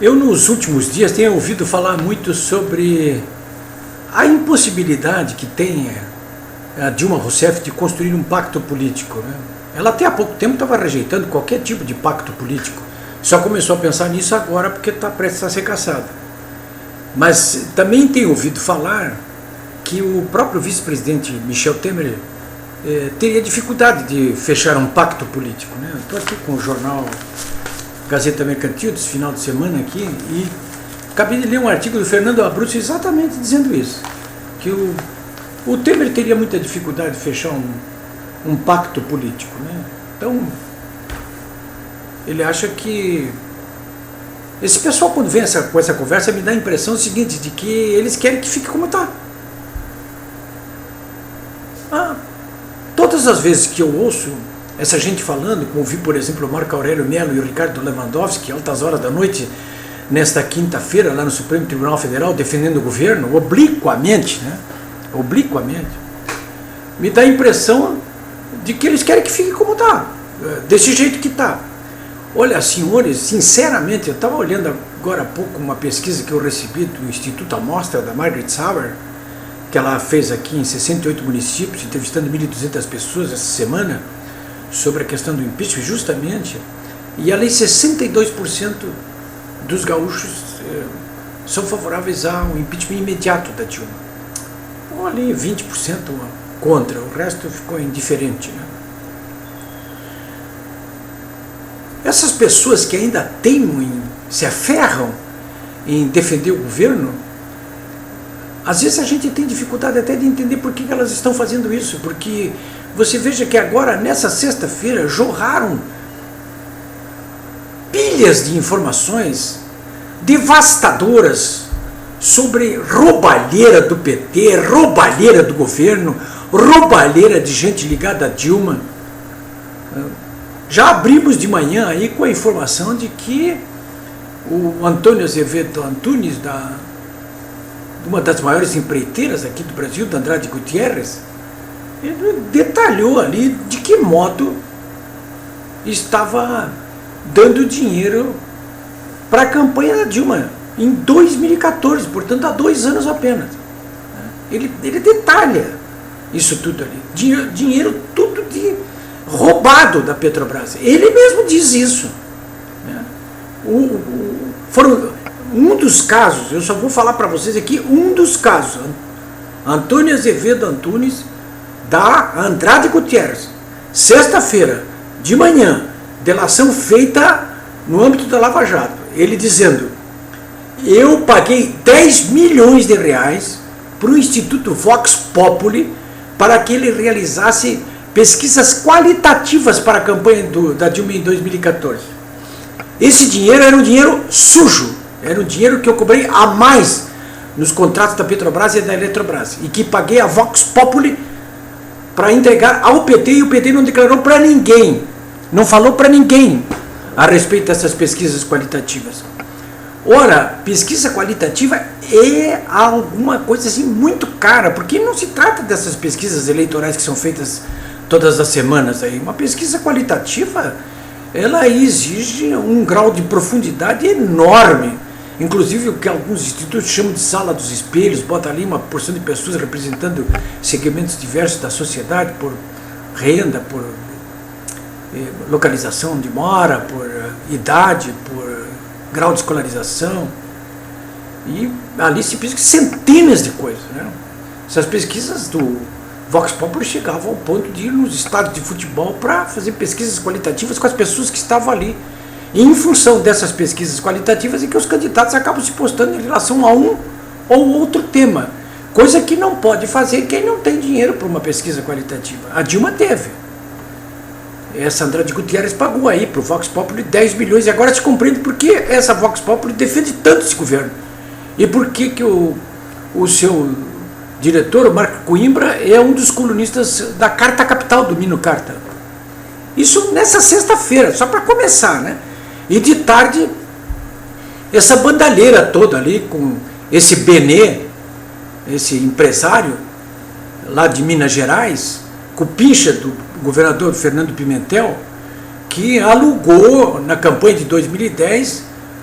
Eu, nos últimos dias, tenho ouvido falar muito sobre a impossibilidade que tem a Dilma Rousseff de construir um pacto político, né? Ela até há pouco tempo estava rejeitando qualquer tipo de pacto político. Só começou a pensar nisso agora porque está prestes a ser cassada. Mas também tenho ouvido falar que o próprio vice-presidente Michel Temer teria dificuldade de fechar um pacto político, né? Estou aqui com o jornal Gazeta Mercantil desse final de semana aqui e acabei de ler um artigo do Fernando Abruzzo exatamente dizendo isso, que o Temer teria muita dificuldade de fechar um pacto político, né? Então, ele acha que esse pessoal, quando vem com essa conversa, me dá a impressão seguinte, de que eles querem que fique como está. Todas as vezes que eu ouço essa gente falando, como vi, por exemplo, o Marco Aurélio Mello e o Ricardo Lewandowski, altas horas da noite, nesta quinta-feira, lá no Supremo Tribunal Federal, defendendo o governo, obliquamente, né? Obliquamente, me dá a impressão de que eles querem que fique como está, desse jeito que está. Olha, senhores, sinceramente, eu estava olhando agora há pouco uma pesquisa que eu recebi do Instituto Amostra, da Margaret Sauer, que ela fez aqui em 68 municípios, entrevistando 1.200 pessoas essa semana, sobre a questão do impeachment, justamente, e ali 62% dos gaúchos são favoráveis ao impeachment imediato da Dilma. Ou ali 20% contra, o resto ficou indiferente, né? Essas pessoas que ainda teimam, se aferram em defender o governo, às vezes a gente tem dificuldade até de entender por que elas estão fazendo isso, porque você veja que agora, nessa sexta-feira, jorraram pilhas de informações devastadoras sobre roubalheira do PT, roubalheira do governo, roubalheira de gente ligada a Dilma. Já abrimos de manhã aí com a informação de que o Antônio Azevedo Antunes, de uma das maiores empreiteiras aqui do Brasil, da Andrade Gutierrez, ele detalhou ali de que modo estava dando dinheiro para a campanha da Dilma em 2014, portanto há 2 anos apenas. Ele detalha isso tudo ali, dinheiro tudo roubado da Petrobras. Ele mesmo diz isso, né? Foram um dos casos, eu só vou falar para vocês aqui um dos casos, Antônio Azevedo Antunes, da Andrade Gutierrez, sexta-feira de manhã, delação feita no âmbito da Lava Jato, ele dizendo: eu paguei 10 milhões de reais para o Instituto Vox Populi para que ele realizasse pesquisas qualitativas para a campanha da Dilma em 2014. Esse dinheiro era um dinheiro sujo, era um dinheiro que eu cobrei a mais nos contratos da Petrobras e da Eletrobras, e que paguei a Vox Populi para entregar ao PT, e o PT não declarou para ninguém, não falou para ninguém a respeito dessas pesquisas qualitativas. Ora, pesquisa qualitativa é alguma coisa assim muito cara, porque não se trata dessas pesquisas eleitorais que são feitas todas as semanas aí. Uma pesquisa qualitativa, ela exige um grau de profundidade enorme. Inclusive o que alguns institutos chamam de sala dos espelhos, bota ali uma porção de pessoas representando segmentos diversos da sociedade, por renda, por localização onde mora, por idade, por grau de escolarização. E ali se pesquisa centenas de coisas, né? Essas pesquisas do Vox Populi chegavam ao ponto de ir nos estádios de futebol para fazer pesquisas qualitativas com as pessoas que estavam ali. E em função dessas pesquisas qualitativas é que os candidatos acabam se postando em relação a um ou outro tema, coisa que não pode fazer quem não tem dinheiro para uma pesquisa qualitativa. A Dilma teve. Essa Andrade Gutierrez pagou aí para o Vox Populi 10 milhões, e agora se compreende por que essa Vox Populi defende tanto esse governo. E por que o seu diretor, o Marco Coimbra, é um dos colunistas da Carta Capital, do Mino Carta. Isso nessa sexta-feira, só para começar, né? E de tarde, essa bandalheira toda ali, com esse Benê, esse empresário lá de Minas Gerais, cupincha do governador Fernando Pimentel, que alugou na campanha de 2010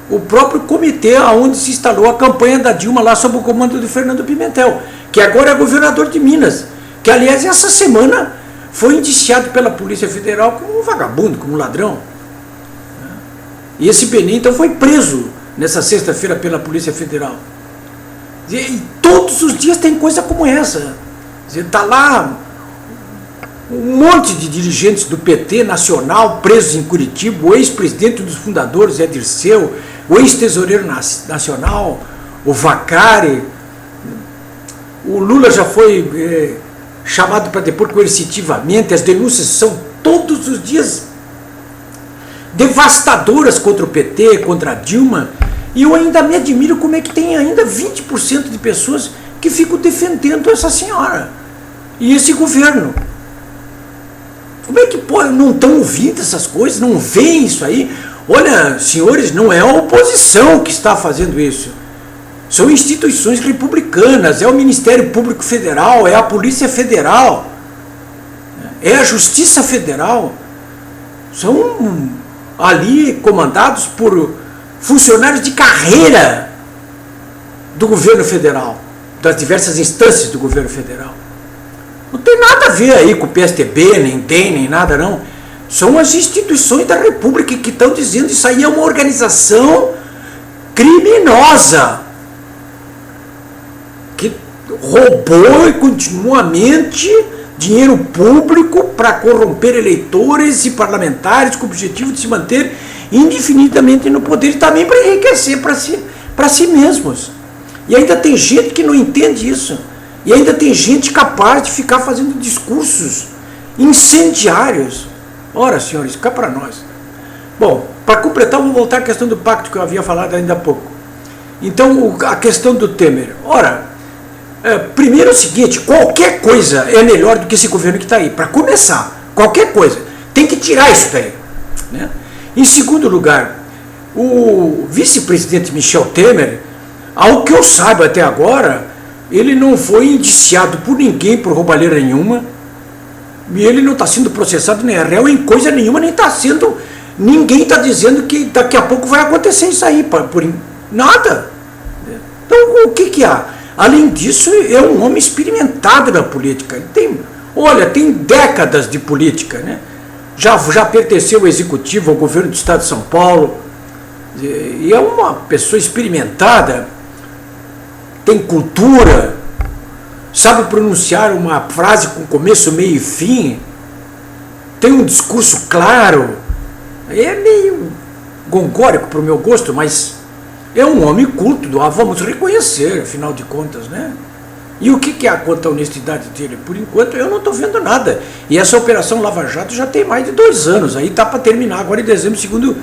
o próprio comitê onde se instalou a campanha da Dilma lá sob o comando do Fernando Pimentel, que agora é governador de Minas, que aliás essa semana foi indiciado pela Polícia Federal como um vagabundo, como um ladrão. E esse Benin então foi preso nessa sexta-feira pela Polícia Federal. E todos os dias tem coisa como essa. Está lá um monte de dirigentes do PT nacional presos em Curitiba, o ex-presidente dos fundadores, Zé Dirceu, o ex-tesoureiro nacional, o Vacari. O Lula já foi chamado para depor coercitivamente. As denúncias são todos os dias devastadoras contra o PT, contra a Dilma. E eu ainda me admiro como é que tem ainda 20% de pessoas que ficam defendendo essa senhora e esse governo. Como é que não estão ouvindo essas coisas, não veem isso aí? Olha, senhores, não é a oposição que está fazendo isso. São instituições republicanas, é o Ministério Público Federal, é a Polícia Federal, é a Justiça Federal. São ali comandados por funcionários de carreira do governo federal, das diversas instâncias do governo federal. Não tem nada a ver aí com o PSDB, nem DEM, nem nada não. São as instituições da República que estão dizendo que isso aí é uma organização criminosa, que roubou continuamente dinheiro público para corromper eleitores e parlamentares com o objetivo de se manter indefinidamente no poder e também para enriquecer para si mesmos. E ainda tem gente que não entende isso. E ainda tem gente capaz de ficar fazendo discursos incendiários. Ora, senhores, cá para nós. Bom, para completar, vou voltar à questão do pacto que eu havia falado ainda há pouco. Então, a questão do Temer. Ora, primeiro é o seguinte, qualquer coisa é melhor do que esse governo que está aí. Para começar, qualquer coisa. Tem que tirar isso daí. Né? Em segundo lugar, o vice-presidente Michel Temer, ao que eu saiba até agora, ele não foi indiciado por ninguém por roubalheira nenhuma, e ele não está sendo processado nem é réu em coisa nenhuma, nem está sendo, ninguém está dizendo que daqui a pouco vai acontecer isso aí, por nada. Então o que há? Além disso, é um homem experimentado na política, tem décadas de política, né? Já pertenceu ao executivo, ao governo do estado de São Paulo, e é uma pessoa experimentada, tem cultura, sabe pronunciar uma frase com começo, meio e fim, tem um discurso claro, é meio gongórico para o meu gosto, mas é um homem culto, vamos reconhecer, afinal de contas, né? E o que é quanto à honestidade dele? Por enquanto eu não estou vendo nada. E essa operação Lava Jato já tem mais de 2 anos, aí está para terminar agora em dezembro, segundo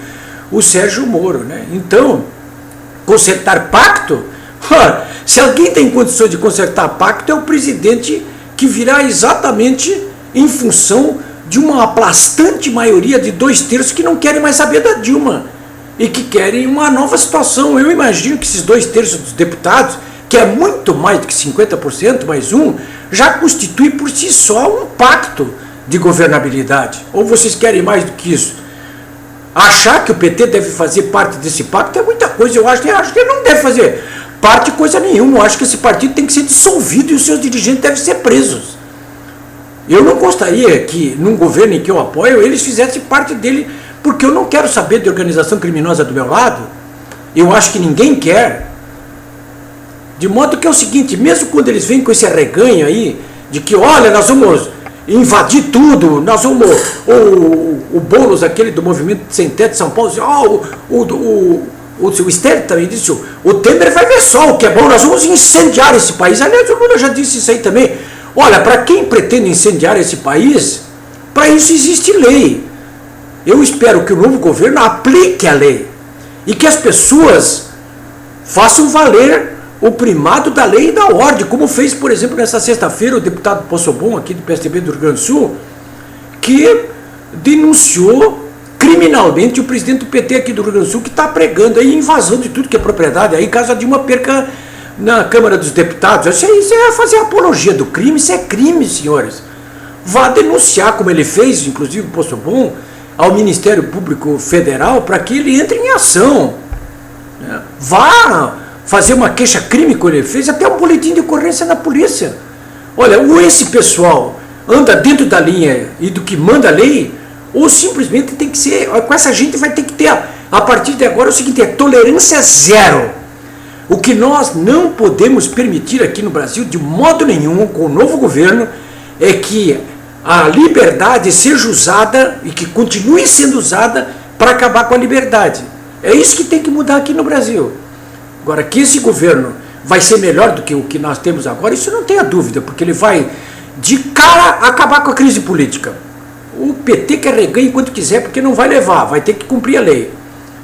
o Sérgio Moro, né? Então, consertar pacto? Se alguém tem condições de consertar pacto, é o presidente que virá exatamente em função de uma aplastante maioria de 2/3 que não querem mais saber da Dilma e que querem uma nova situação. Eu imagino que esses 2/3 dos deputados, que é muito mais do que 50%, mais um, já constitui por si só um pacto de governabilidade. Ou vocês querem mais do que isso? Achar que o PT deve fazer parte desse pacto é muita coisa. Eu acho que ele não deve fazer parte coisa nenhuma. Eu acho que esse partido tem que ser dissolvido e os seus dirigentes devem ser presos. Eu não gostaria que, num governo em que eu apoio, eles fizessem parte dele, porque eu não quero saber de organização criminosa do meu lado. Eu acho que ninguém quer. De modo que é o seguinte, mesmo quando eles vêm com esse arreganho aí, de que, olha, nós vamos invadir tudo, nós vamos... O Boulos, aquele do Movimento Sem Teto de São Paulo, o Stélio também disse, o Temer vai ver só o que é bom, nós vamos incendiar esse país. Aliás, o Lula já disse isso aí também. Olha, para quem pretende incendiar esse país, para isso existe lei. Eu espero que o novo governo aplique a lei e que as pessoas façam valer o primado da lei e da ordem, como fez, por exemplo, nessa sexta-feira o deputado Possobon, aqui do PSDB do Rio Grande do Sul, que denunciou criminalmente o presidente do PT aqui do Rio Grande do Sul, que está pregando aí invasão de tudo que é propriedade, aí caso a Dilma perca na Câmara dos Deputados. Isso é fazer apologia do crime, isso é crime, senhores. Vá denunciar, como ele fez, inclusive o Possobon, ao Ministério Público Federal, para que ele entre em ação. né? Vá fazer uma queixa-crime que ele fez, até um boletim de ocorrência na polícia. Olha, ou esse pessoal anda dentro da linha e do que manda a lei, ou simplesmente tem que ser, com essa gente vai ter que ter, a partir de agora, o seguinte, é tolerância zero. O que nós não podemos permitir aqui no Brasil, de modo nenhum, com o novo governo, é que a liberdade seja usada e que continue sendo usada para acabar com a liberdade. É isso que tem que mudar aqui no Brasil. Agora, que esse governo vai ser melhor do que o que nós temos agora, isso não tenha dúvida, porque ele vai de cara acabar com a crise política. O PT quer reganhar enquanto quiser, porque não vai levar, vai ter que cumprir a lei.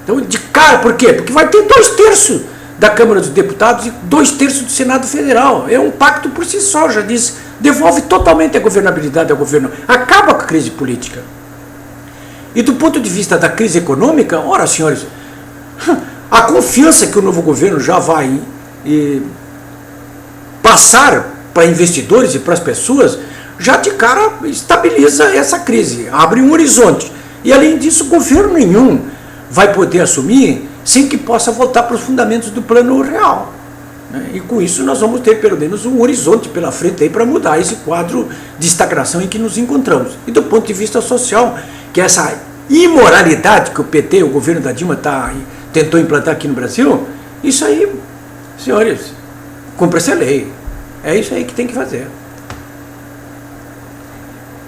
Então, de cara, por quê? Porque vai ter 2/3 da Câmara dos Deputados e 2/3 do Senado Federal. É um pacto por si só, já diz, devolve totalmente a governabilidade ao governo, acaba com a crise política. E do ponto de vista da crise econômica, ora, senhores, a confiança que o novo governo já vai passar para investidores e para as pessoas, já de cara estabiliza essa crise, abre um horizonte. E além disso, governo nenhum vai poder assumir sem que possa voltar para os fundamentos do plano real. Né? E com isso nós vamos ter pelo menos um horizonte pela frente aí para mudar esse quadro de estagnação em que nos encontramos. E do ponto de vista social, que essa imoralidade que o PT, o governo da Dilma, tentou implantar aqui no Brasil, isso aí, senhores, cumpra-se a lei. É isso aí que tem que fazer.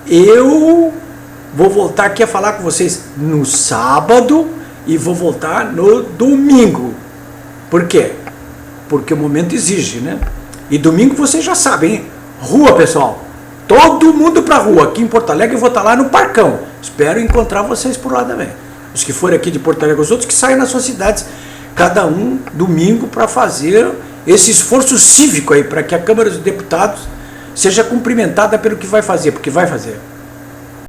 Eu vou voltar aqui a falar com vocês no sábado e vou voltar no domingo. Por quê? Porque o momento exige, né? E domingo vocês já sabem, hein? Rua, pessoal. Todo mundo pra rua. Aqui em Porto Alegre eu vou estar lá no Parcão. Espero encontrar vocês por lá também. Os que forem aqui de Porto Alegre, os outros que saiam nas suas cidades, cada um domingo, para fazer esse esforço cívico aí, para que a Câmara dos Deputados seja cumprimentada pelo que vai fazer, porque vai fazer.